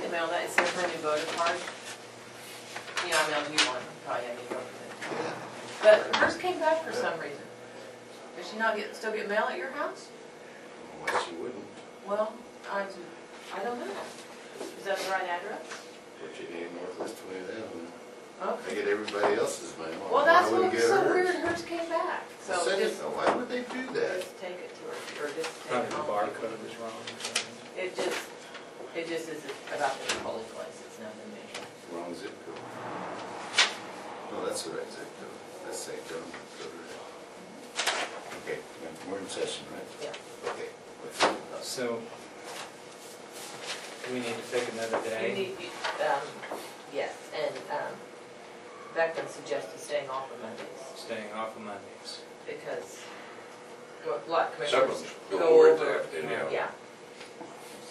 didn't mail that. It's there for a new voter card. You know, I mailed you one. Probably had to go for it. But hers came back for some reason. Does she not still get mail at your house? Why she wouldn't? Well, I don't know. Is that the right address? Virginia Northwest 20,000. Okay. I get everybody else's mail. Well, that's what was so weird. Hers came back. So just, why would they do that? just take it to her, or just take Probably it the home. barcode was wrong or something. It just is about the polling place. It's nothing major. Wrong zip code. No, that's the right zip code. That's St. John. Okay, we're in session, right? Yeah. Okay. So, do we need to pick another You day? need, yes, and Beckham suggested staying off of Mondays Staying off of Mondays. because a lot of Some commissioners of them go go over over. it, anyhow. Yeah.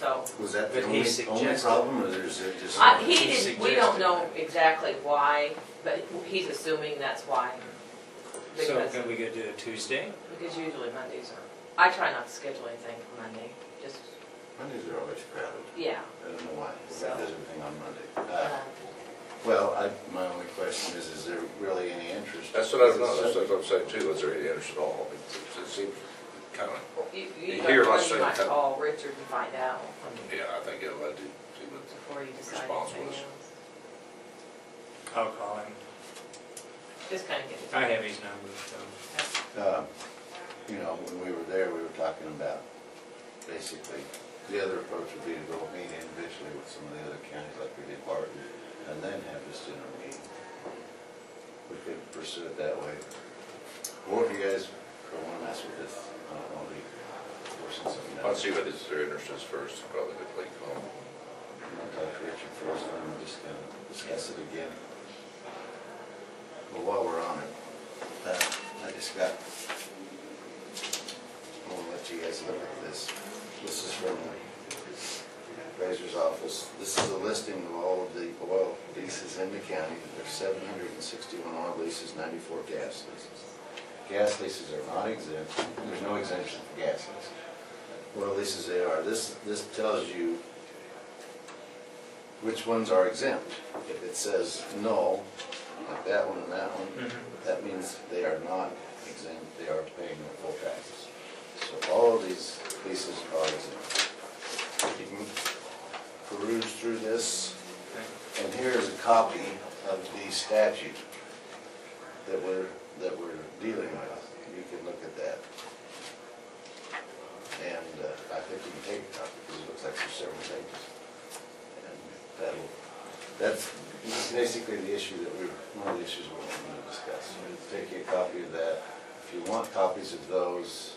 So Was that the But he only suggested- problem, or is it just? he He didn't. We don't suggested know that. exactly why, but he's assuming that's why. So Because can we go do a Tuesday? usually Mondays are. I try not to schedule anything for Monday. Just Mondays are always crowded. yeah. I don't know why. So. Everybody does everything on Monday. Uh, Well, my only question is there really any interest? That's what I don't know, that's what I'm saying too, is there any interest at all? It seems kind of, You hear might us say might that. call Richard and find out yeah, I think it'll let you see what before you decide response anything was. else. I'll call him. Just kind of get it. I have his number, so. You know, when we were there, we were talking about basically, the other approach would be to go meet individually with some of the other counties like we did Barton, and then have this general meeting. We could pursue it that way. Or if you guys don't want to mess with this, I don't want to be forcing something out. I'll see what their interest is first, probably the click home. I'll talk to Richard first, and then we're just going to discuss it again. But while we're on it, I just got, I want to let you guys look at this. This is from the appraiser's office. This is a listing of all of the oil leases in the county. There's 761 oil leases, 94 gas leases. Gas leases are not exempt. There's no exemption for gas leases. Oil leases they are. This tells you which ones are exempt. If it says no, like that one and that one, that means they are not exempt. They are paying their full taxes. So all of these leases are exempt. You can peruse through this, and here is a copy of the statute that we're dealing with. You can look at that. And I think you can take a copy because it looks like there's several pages. And that's basically the issue that one of the issues we're going to discuss. So take you a copy of that. If you want copies of those,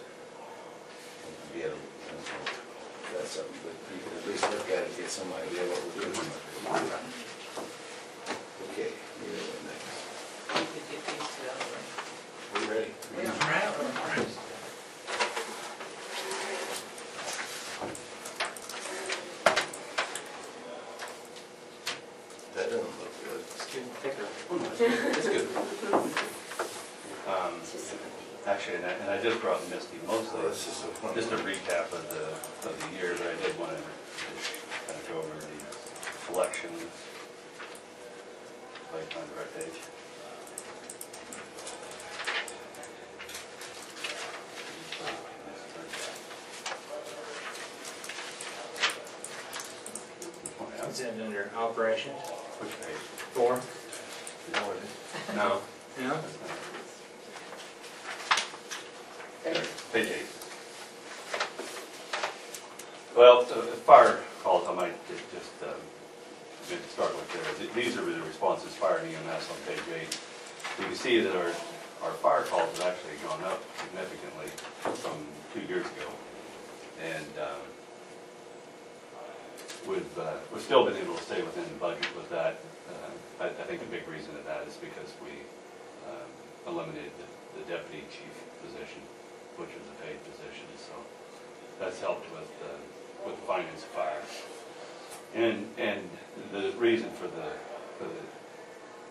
you can get them. That's something, but you can at least look at it and get some idea what we're doing. Okay, we're going next. You could get these two out of the way. We ready? That doesn't look good. It's getting thicker. It's good. Actually, and I just brought Misty mostly Oh, this is a just a recap of the year, but I did want to kind of go over the collection. Right on the right page. Is that under operations? Which page? 4? No. No? Page 8. Well, fire calls, I might just maybe start with there. These are the responses fire and EMS on page 8. You can see that our fire calls have actually gone up significantly from 2 years ago. And we've still been able to stay within the budget with that. I think a big reason of that is because we eliminated the deputy chief position, which was a paid position. So that's helped with the finance of fire. And the reason for the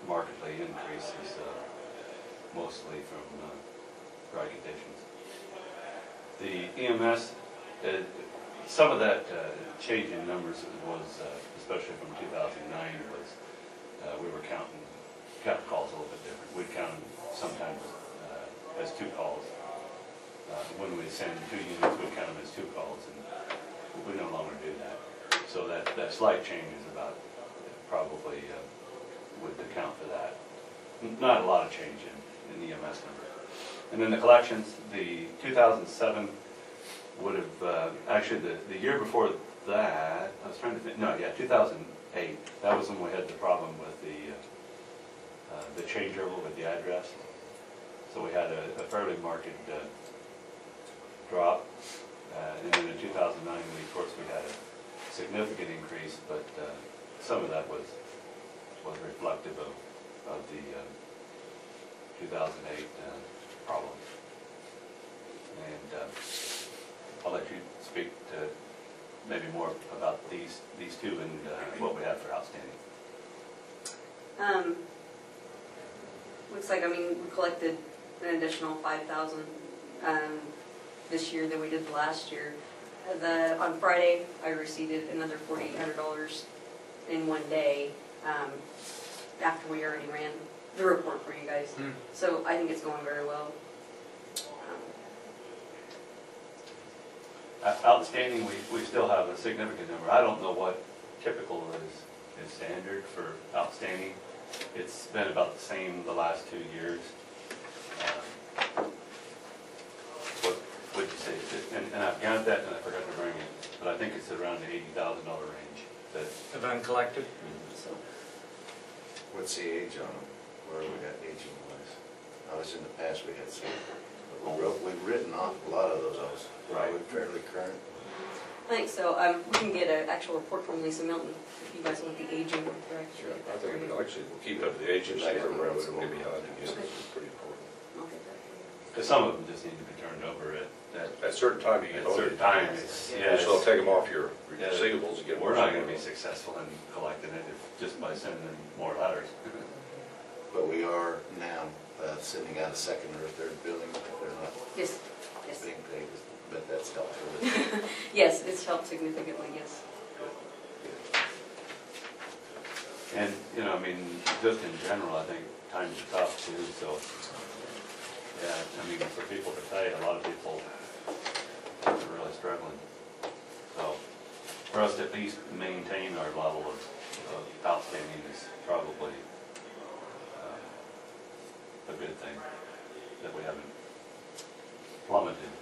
markedly increase is mostly from dry conditions. The EMS, some of that change in numbers was especially from 2009, was we were counting calls a little bit different. We'd count them sometimes as 2 calls. When we send 2 units, we count them as 2 calls, and we no longer do that. So that slight change is about probably would account for that. Not a lot of change in the EMS number. And then the collections, the 2007 would have, actually the year before that, I was trying to think, no, yeah, 2008, that was when we had the problem with the changeover with the address. So we had a fairly marked drop. And then in 2009, of course, we had a significant increase, but some of that was reflective of the 2008 problem. And I'll let you speak to maybe more about these 2 and what we have for outstanding. Looks like, we collected an additional $5,000 this year than we did last year. On Friday, I received another $4,800 in one day after we already ran the report for you guys. So I think it's going very well. Outstanding, we still have a significant number. I don't know what typical is standard for outstanding. It's been about the same the last 2 years. What would you say? And I've got that and I forgot to bring it, but I think it's around the $80,000 range. Of uncollected? So What's the age on them? Where we got aging wise? I was in the past, we had some, we've written off a lot of those. Right. We're fairly current. I think so. We can get an actual report from Lisa Milton if you guys want the aging. Sure, I think actually we'll keep up to the aging standard where we don't get behind again. It's pretty important. I'll get that for you. Because some of them just need to be turned over at At a certain time, you get a certain time. It's, yeah, So they'll take them off your Yeah. receivables and get. we're not going to be successful in collecting it just by sending them more letters. But we are now sending out a second or a third billing if they're not Yes. Yes. being paid. But that's helpful. Yes, it's helped significantly. Yes. And, just in general, I think times are tough too, so, yeah, for people to pay, a lot of people are really struggling. So, for us to at least maintain our level of outstanding is probably a good thing, that we haven't plummeted.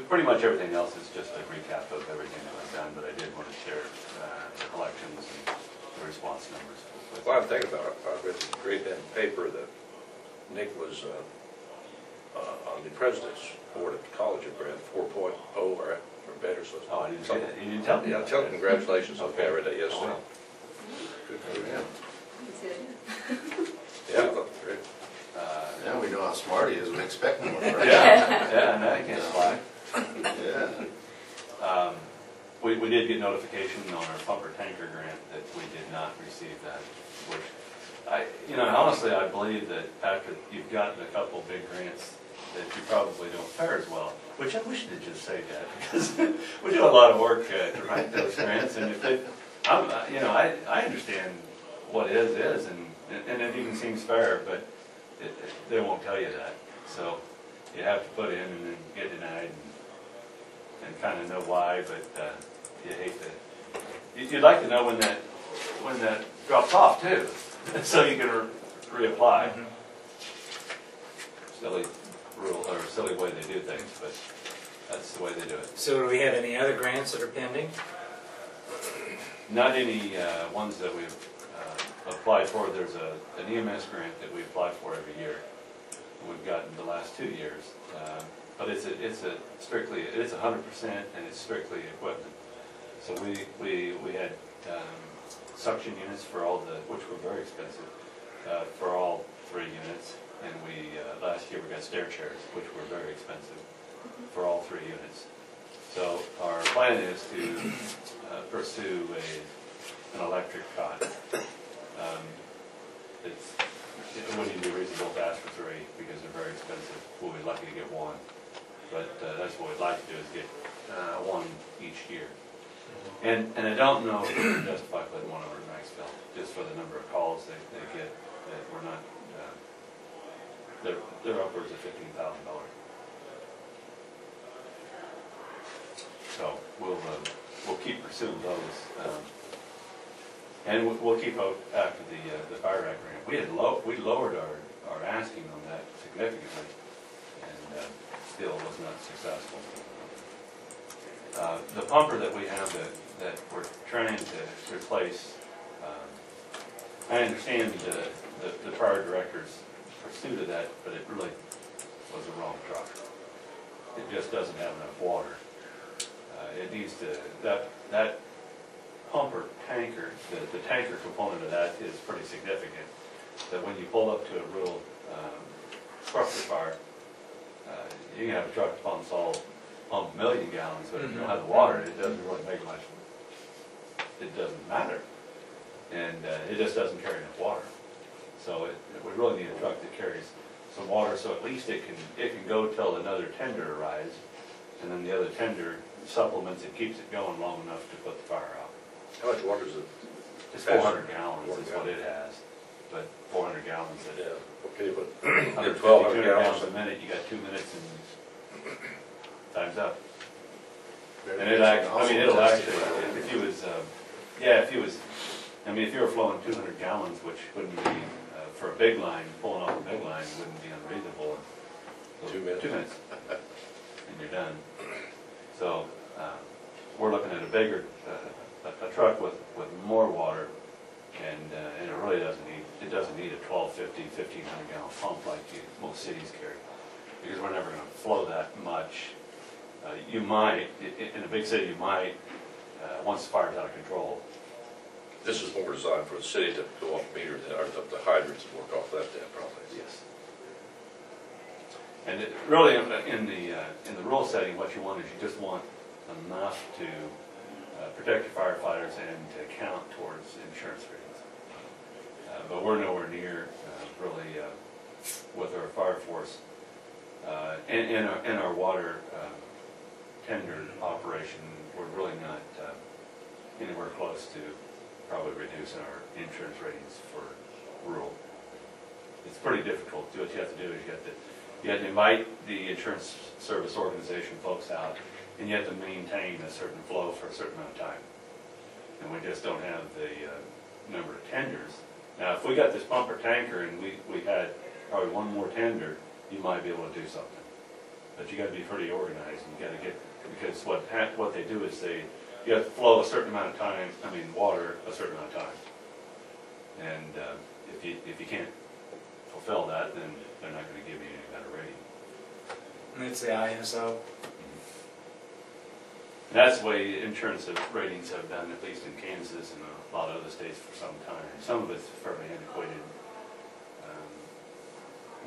Pretty much everything else is just a recap of everything that I've done, but I did want to share the collections and the response numbers. Well, I'm thinking about it. I read the great bit of paper that Nick was on the president's board at the college of grad 4.0 or better. So Oh, I didn't say that. You didn't tell me. Yeah, tell him congratulations. Okay, I read that Oh, yesterday. wow. Good for them. You can see that. Yeah, I thought it was great. Now we know how smart he is, we expect more. Right? Yeah, now you can't fly. Yeah. We did get notification on our pumper tanker grant that we did not receive that, which honestly, I believe that after you've gotten a couple big grants, that you probably don't fare as well. Which I wish they'd just say that, because we do a lot of work to write those grants, and if they, I understand what is, and it even seems fair, but they won't tell you that. So you have to put in and then get denied and kind of know why, but you hate to. You'd like to know when that drops off too, so you can reapply. Silly rule or silly way they do things, but that's the way they do it. So do we have any other grants that are pending? Not any ones that we've applied for. There's an EMS grant that we apply for every year. We've gotten the last 2 years, but it's 100% and it's strictly equipment. So we had suction units for which were very expensive, for all 3 units, and last year we got stair chairs, which were very expensive for all 3 units. So our plan is to pursue an electric cot. It wouldn't even be reasonable to ask for 3 because they're very expensive. We'll be lucky to get 1, but that's what we'd like to do is get 1 each year. And I don't know if we can justify putting one over in Maxville, just for the number of calls they get, that we're not, they're upwards of $15,000. So we'll keep pursuing those. And we'll keep out after the fire act grant. We lowered our asking on that significantly, and still was not successful. The pumper that we have that we're trying to replace, I understand the prior director's pursuit of that, but it really was the wrong truck. It just doesn't have enough water. It needs to, that pumper tanker, the tanker component of that is pretty significant. That when you pull up to a real structure fire, you can have a truck that pump 1 million gallons, but if you don't have the water, it doesn't really make much, it doesn't matter. And it just doesn't carry enough water. So we really need a truck that carries some water, so at least it can go till another tender arrives, and then the other tender supplements it, keeps it going long enough to put the fire out. How much water is it? It's 400 gallons is what it has, but 400 gallons. Yeah, okay, but 1,200 gallons a minute, you got 2 minutes and time's up. And it'll actually, if you was, if you were flowing 200 gallons, which wouldn't be, for a big line, pulling off a big line wouldn't be unreasonable. So 2 minutes. 2 minutes, and you're done. So, we're looking at a bigger, a truck with more water, and it really doesn't need a 1,250, 1,500 gallon pump like most cities carry, because we're never going to flow that much. You might, in a big city, you might, once the fire's out of control. This is more designed for the city to go off meter, or the hydrants and work off that then, probably. Yes. And really, in the rural setting, what you want is you just want enough to protect your firefighters and to count towards insurance ratings. But we're nowhere near really with our fire force and our water tender operation. We're really not anywhere close to probably reducing our insurance ratings for rural. It's pretty difficult. What you have to do is you have to invite the insurance service organization folks out, and you have to maintain a certain flow for a certain amount of time. And we just don't have the number of tenders. Now, if we got this pumper tanker and we had probably one more tender, you might be able to do something. But you got to be pretty organized, and you got to get, because what they do is you have to flow a certain amount of time, water a certain amount of time. And if you can't fulfill that, then they're not going to give you any kind of rating. And it's the ISO. That's the way insurance ratings have done, at least in Kansas and a lot of other states for some time. Some of it's fairly antiquated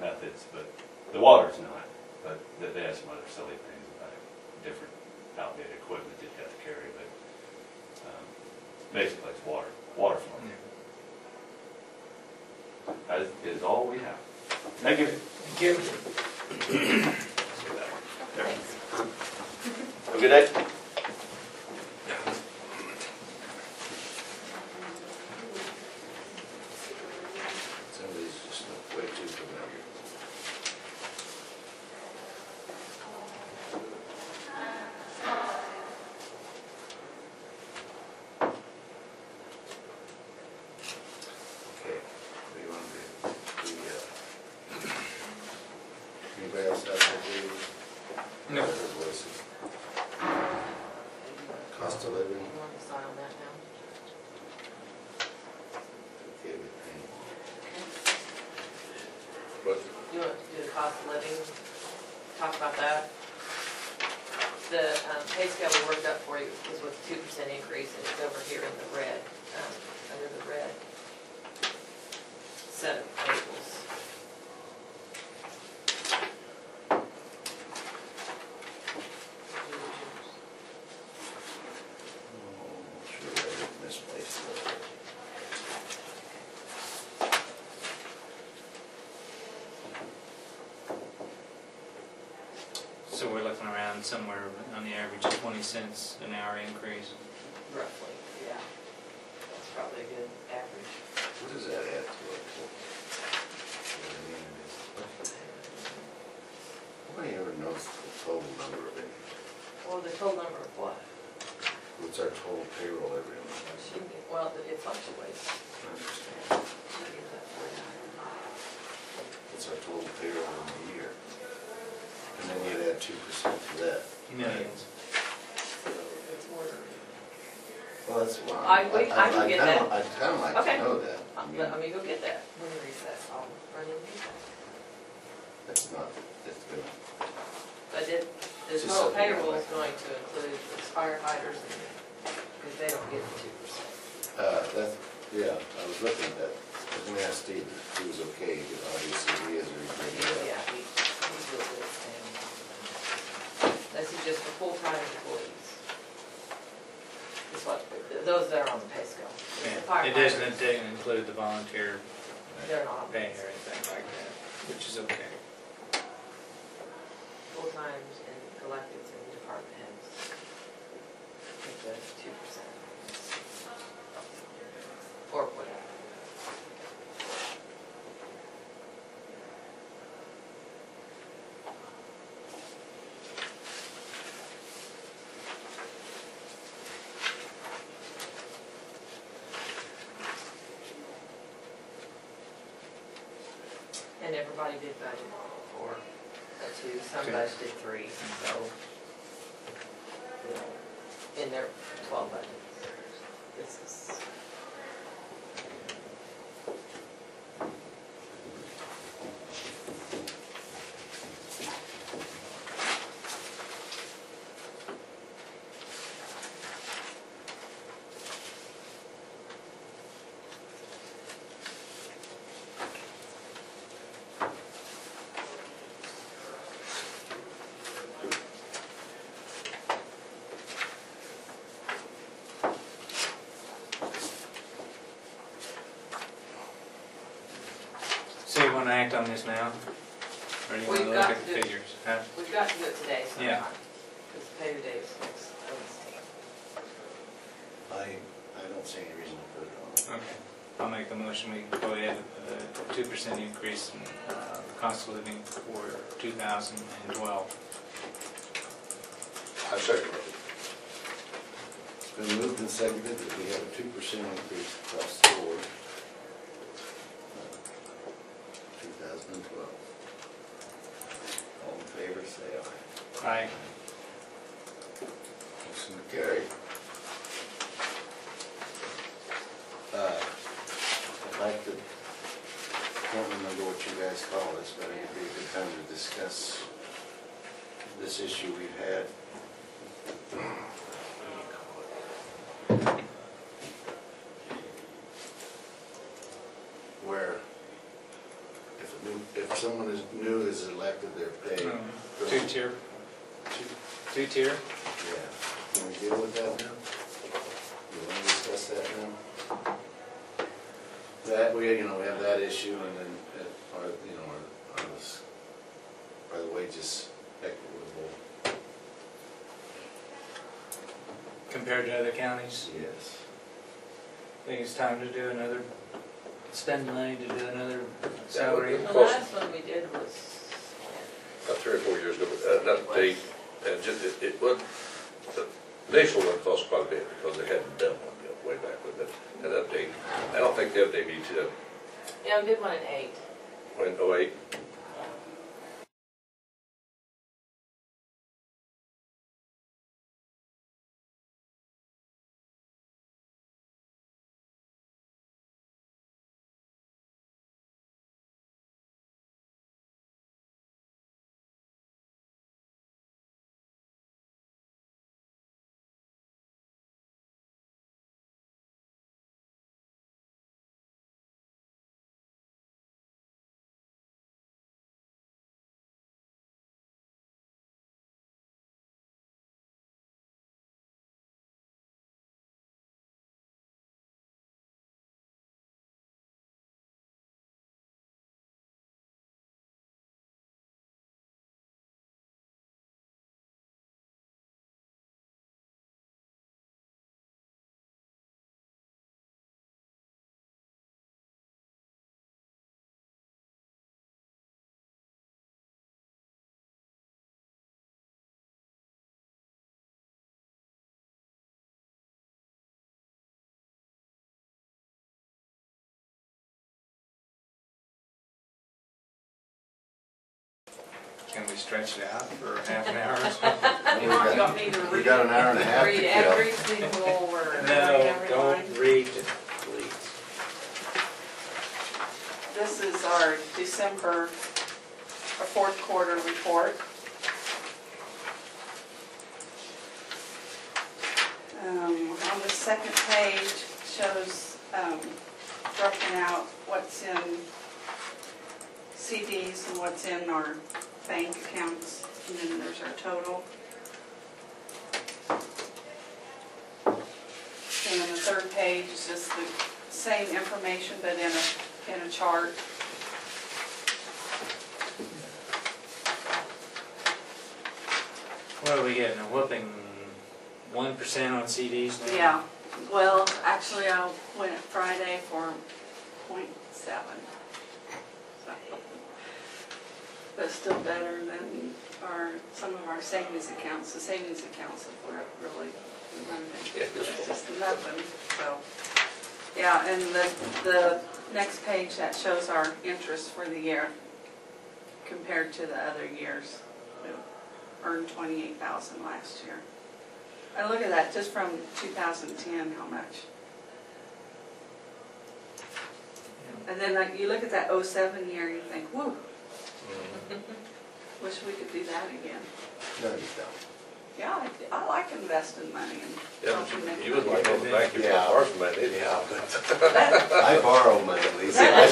methods, but the water's not. But they have some other silly things about different outdated equipment that you have to carry. But basically, it's water flow. That is all we have. Thank you. Thank you. Have a good day. Some of these just look way too familiar. Okay, what do you want to do? Anybody else have any? No. Voices? Cost of living, You want to sign on that now? okay with me. But You want to do the cost of living, talk about that? The pay scale we worked up for you is with 2% increase, and it's over here in the red, under the red set of tables. Oh, sure, I didn't misplace it. So we're looking around somewhere on the average of 20 cents an hour increase. roughly, yeah. That's probably a good average. What does that add to it? Nobody ever knows the total number of it. Well, the total number of what? What's our total payroll every month? Well, it fluctuates. I understand. She gives that for you. What's our total payroll in a year? And then you'd add 2% to that. Millions. It's more. Well, that's why. I can get that. I'd kind of like Okay. to know that. Let me go get that. When we recess, I'll run in and get that. That's not, that's good. But the Just total something payroll like is going to include the firefighters, because they don't get the 2%. That's, yeah, I was looking at that. I was gonna ask Steve if he was okay, because obviously he is, or he's gonna get Yeah, he's real good. This is just for full-time employees. It's what, those that are on the pay scale. The Yeah, it firefighters, doesn't include the volunteer they're not on the pay pay or anything like that, which is okay. full-times and electeds and department heads. With the 2%. Or whatever. And everybody did budget for two, some Two. budgeted 3, so, you know, in their 12 budgets. This is. So you want to act on this now? Or do you want to We've look got at to the do it. figures? Huh? We've got to do it today sometime. Yeah. Because the pay day is next Wednesday. I don't see any reason to put it on. Okay. I'll make a motion, we go ahead with a 2% increase in cost of living for 2012. I second it. It's been moved and seconded that we have a 2% increase across the board. 2012. All in favor, say aye. Aye. Motion carried. I'd like to, I don't remember what you guys call this, but it'd be a good time to discuss this issue we've had. Where if someone is new is elected, they're paid. Two-tier. Two-tier? Yeah. Can we deal with that now? You want to discuss that now? That, we have that issue, and then, are the wages equitable? Compared to other counties? Yes. Think it's time to do another, spend money to do another salary? The last one we did was, About 3 or 4 years ago, but an update, and just, it would, the initial one cost quite a bit because they hadn't done one yet way back with it. An update, I don't think the update needs to, yeah, we did one in 8. when, 08, Can we stretch it out for half an hour or so? You want me to read? We got an hour and a half to Read kill. every single word. No, Read every don't line. read it, please. This is our December, our fourth quarter report. On the second page shows broken out what's in CDs and what's in our bank accounts, and then there's our total. And then the third page is just the same information but in a chart. What are we getting, a whooping 1% on CDs now? Yeah, well, actually I went Friday for 0.7. So, but still better than some of our savings accounts. The savings accounts were really Yeah. it's just nothing, so. Yeah, and the next page that shows our interest for the year compared to the other years. We earned $28,000 last year. And look at that, just from 2010, how much. And then you look at that 07 year, you think, whoo, wish we could do that again. No, you don't. Yeah, I like investing money and Yeah, but helping make you wouldn't like money. on the bank, you Yeah. put ours in that, did you? I borrow money, Lisa. That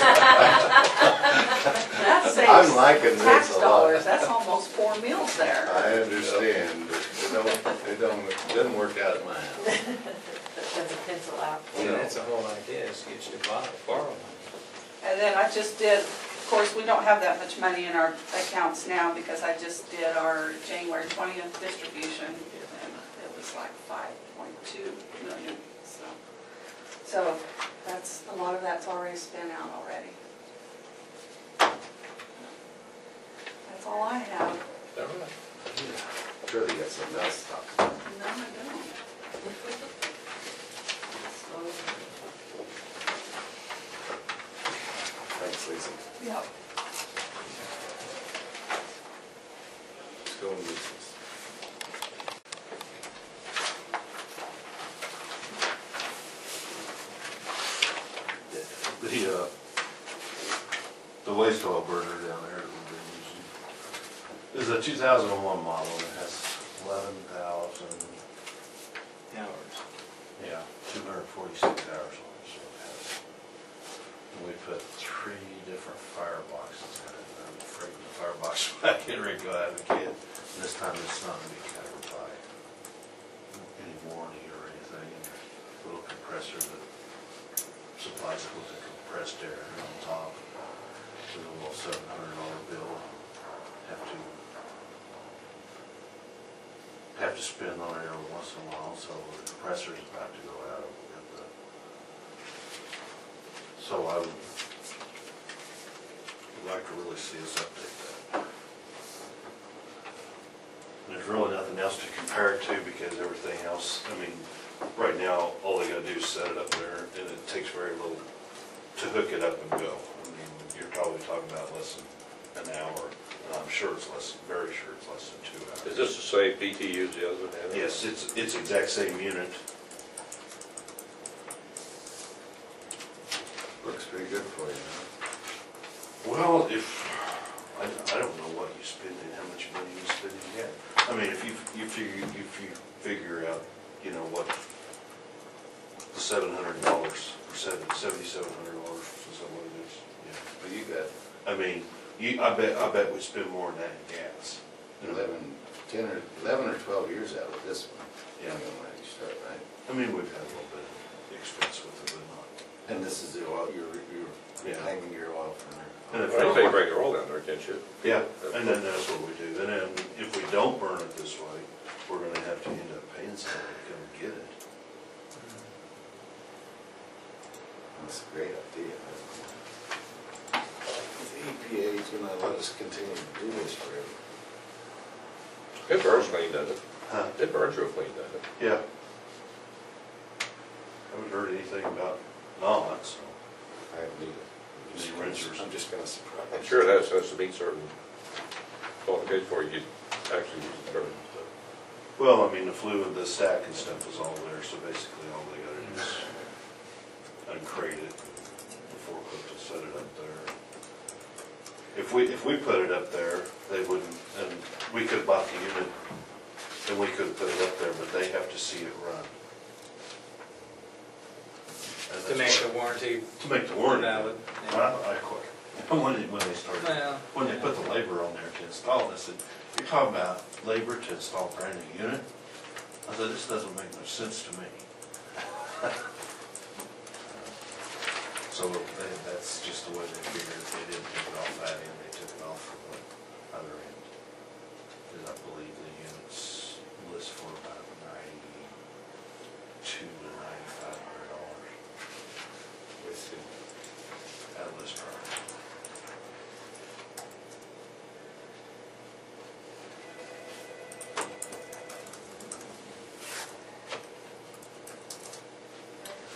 I'm saves liking tax this a dollars, lot. that's almost 4 meals there. I understand, but it doesn't work out at my house. Does a pencil out. Yeah, that's the whole idea, is get you to borrow money. And then I just did, of course, we don't have that much money in our accounts now because I just did our January 20th distribution and it was like 5.2 million, so that's, a lot of that's already spent out already. That's all I have. All right. Surely you got something else to talk about. No, I don't. Thanks, Lisa. Yep. Let's go and Lisa's. The waste oil burner down there that we've been using is a 2001 model and it has 11,000, Hours. yeah, 246 hours on it. So it has. And we put 3 different fireboxes in it. And I'm afraid the firebox might get ready to go out of the kit. And this time it's not going to be covered by any warranty or anything. And there's a little compressor that supplies it with the compressed air on top. With a little $700 bill. Have to spin on it every once in a while, so the compressor's about to go out. So I would like to really see us update that. And there's really nothing else to compare it to because everything else, I mean, right now, all they gotta do is set it up there and it takes very little to hook it up and go. I mean, you're probably talking about less than an hour. I'm sure it's less, very sure it's less than 2 hours. Is this the same PT as the other one? Yes, it's exact same unit. Looks pretty good for you, huh? Well, I don't know what you spend and how much money you spend yet. I mean, if you figure out, you know, what the $700 or $7,700 is that what it is? Yeah. Well, you got I mean, I bet we spend more than that in gas. 11 or 12 years out with this one. Yeah. Depending on when you start, right? I mean, we've had a little bit of expense with it, but not. And this is the oil, you're Yeah. hanging your oil from And there. if I think they bring their oil down there, can't you? Yeah, and then that's what we do. And then if we don't burn it this way, we're gonna have to end up paying somebody to come get it. That's a great idea. The EPA is gonna let us continue to do this forever. It burns clean, doesn't it? Huh? It burns real clean, doesn't it? Yeah. Haven't heard anything about not, so. I haven't either. Any renters? I'm just gonna surprise. I'm sure it has to meet certain qualification for you actually use the dirt. Well, I mean, the flue and the stack and stuff is all there, so basically all they gotta do is uncrate it, the forklift will set it up there. If we put it up there, they wouldn't, and we could've bought the unit, and we could've put it up there, but they have to see it run. And To that's make what- the warranty To make the warranty. valid. I quit. When they started, Well, when they put the labor on there to install it, I said, you're talking about labor to install a brand new unit? I said, this doesn't make much sense to me. So that's just the way they figured it. They didn't take it off that end, they took it off from the other end. And I believe the units list for about $92 to $9,500 with the list price.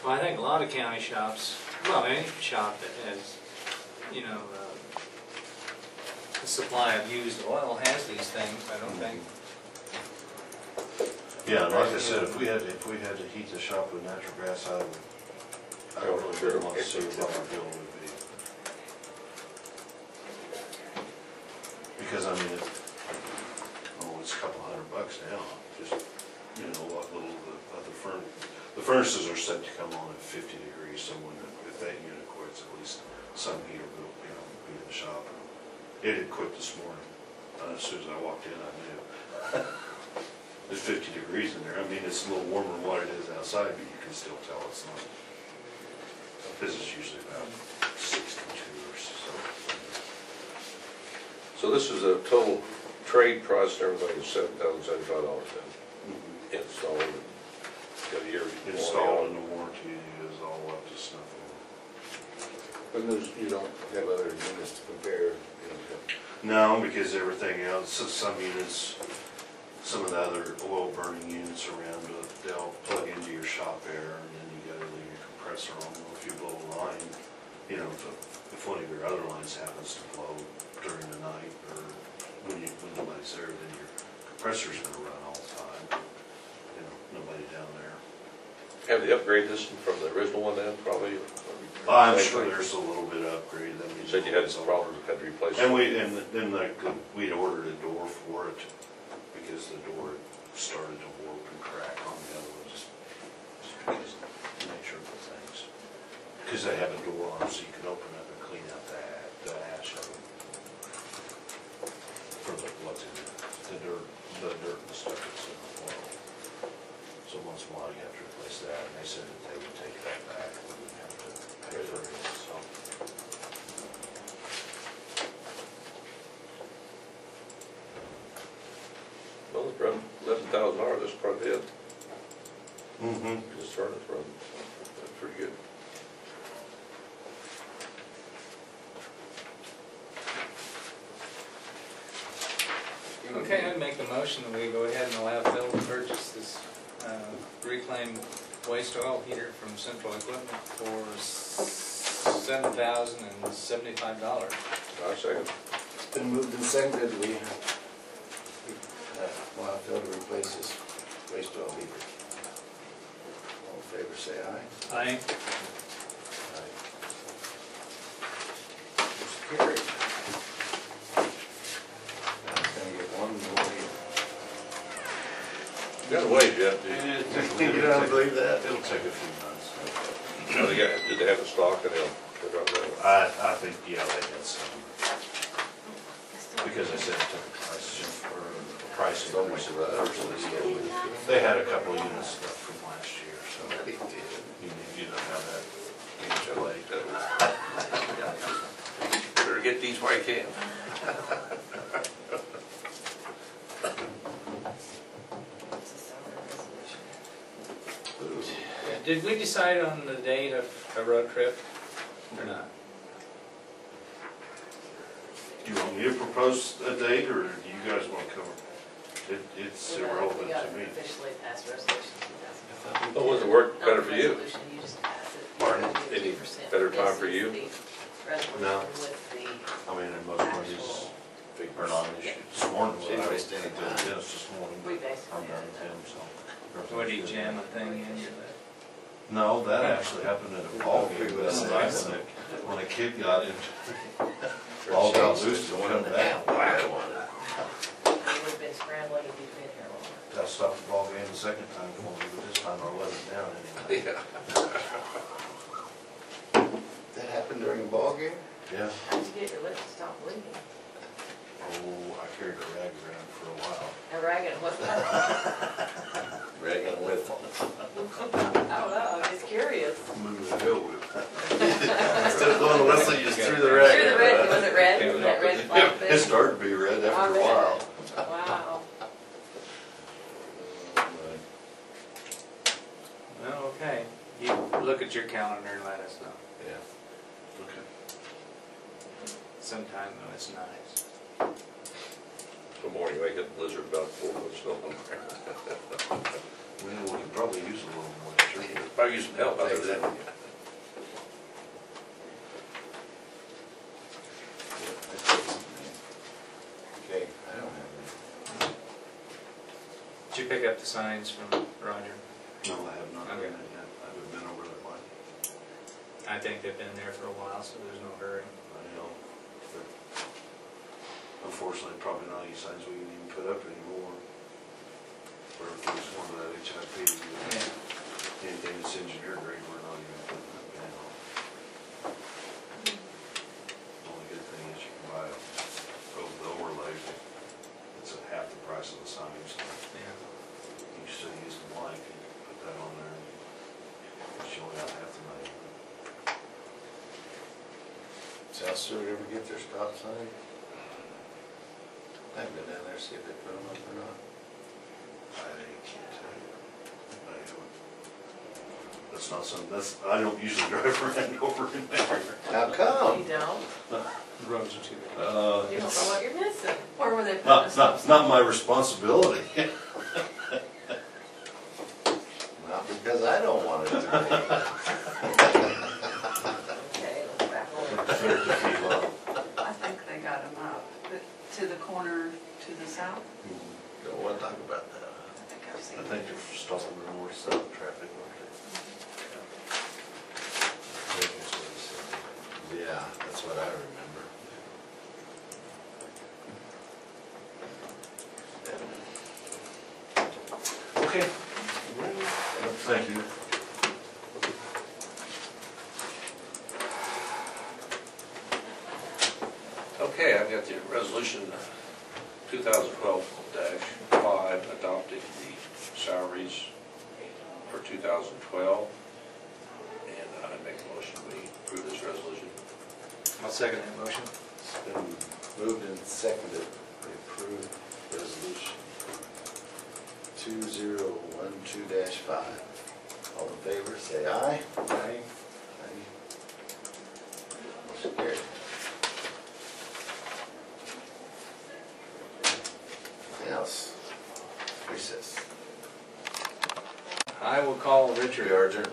well, I think a lot of county shops, well, any shop that has, you know, a supply of used oil has these things, I don't think. Yeah, and like I said, if we had to heat the shop with natural gas, I would really want to see what our bill would be. Because I mean, it's a couple $100 now, just, you know, what little the furnaces are set to come on at 50 degrees, so if that unit quits, at least some heater will, be in the shop. It had quit this morning, as soon as I walked in, I knew. It's 50 degrees in there. I mean, it's a little warmer than what it is outside, but you can still tell it's not. This is usually about 62 or so. So this is a total trade price and everything is $7,075 then, installed, and got a year Installed and the warranty is all up to snuff. But you don't have other units to compare, you know. No, because everything else, some units, some of the other oil burning units around, they'll plug into your shop air and then you gotta leave your compressor on. If you blow a line, you know, if one of your other lines happens to blow during the night or when nobody's there, then your compressor's gonna run all the time. You know, nobody down there. Have they upgraded this from the original one then, probably? I'm sure there's a little bit of upgrade. I mean, You said you had some problems, you had to replace it. And then we'd ordered a door for it because the door started to warp and crack on the other one, just because of the nature of the things. Because they have a door on it so you can open up and clean out the ash of it. For what's in it, the dirt and stuff that's in the oil. So once in a while you have to replace that, and they said that they would take that back, we wouldn't have to pay for it, so. Well, it's around $11,000, that's probably it. Mm-hmm. This furnace run, that's pretty good. Okay, I'd make the motion that we go ahead and allow Phil to purchase this reclaimed waste oil heater from Central Equipment for $7,075. I second. It's been moved and seconded, we want Phil to replace this waste oil heater. All in favor, say aye. Aye. Motion carried. Now it's gonna get one more heater. You gotta wait yet, do you? You don't believe that? It'll take a few months. Now did they have the stock and they'll drop that? I think, yeah, they had some. Because I said it took a price increase of the first list. They had a couple of units left from last year, so you don't have that late. Better get these while you can. Did we decide on the date of a road trip or not? Do you want me to propose a date, or do you guys want to cover? It's irrelevant We got to me. officially passed resolution 2005. Well, does it work better for you? Resolution, you just pass it. Pardon? You Any get 2%. better time for This is you? the resolution No. with the I mean, in most parties, actual Or not an issue. This morning, Shouldn't when I was waste any to the time. dentist this morning. We basically I'm done did. with him, so. What, do you jam a thing in your lip? No, that actually happened at a ball game the other night when a kid got in. Ball got loose and went back. Whack him on it. You would've been scrambling if you'd been here longer. That stopped the ball game the second time for me, but this time I let it down anyway. Yeah. That happened during a ball game? Yeah. How'd you get your lips to stop bleeding? Oh, I carried a rag around for a while. A rag and what? Rag and whip. I don't know, I'm just curious. Move the hill with Instead of going to whistle, you just threw the rag. Through the red, was it red? That red flag It thing? started to be red after a I bet. while. Wow. Well, okay. You look at your calendar and let us know. Yeah. Okay. Sometime when it's nice. Tomorrow morning, I get a blizzard about 4 foot snow on there. Well, we could probably use a little moisture. If I use some help other than. Okay, I don't have any. Did you pick up the signs from Roger? No, I have not done Okay. that yet. I haven't been over that line. I think they've been there for a while, so there's no hurry. I know. But unfortunately, probably not any signs we can even put up anymore. Or if there's one of that HIP, anything that's engineer grade, we're not even putting up now. The only good thing is you can buy the overlay. It's at half the price of the signs. Yeah. You still use the blank and put that on there. But you only got half the money. South Stewart ever get their stop sign? I haven't been down there to see if they put them up or not. I can't tell you. I haven't. That's not something, I don't usually drive around over in there. How come? You don't? The roads are too big. You don't know what you're missing. Or were they putting Not, us not, not my responsibility. Not because I don't want it to be. Okay, let's back over. I think they got them up, but to the corner to the south, Don't want to talk about that. I think I've seen I them. think they're stopping the north-south traffic, aren't Yeah, that's what I remember. they? Okay. Thank you. Okay, I've got the resolution 2012-5 adopting the salaries for 2012. And I make a motion we approve this resolution. I'll second that motion. It's been moved and seconded. We approve resolution 2012-5. All in favor, say aye. Aye. Aye. Motion carried. Anything else? Recess. I will call We Richard. are adjourned.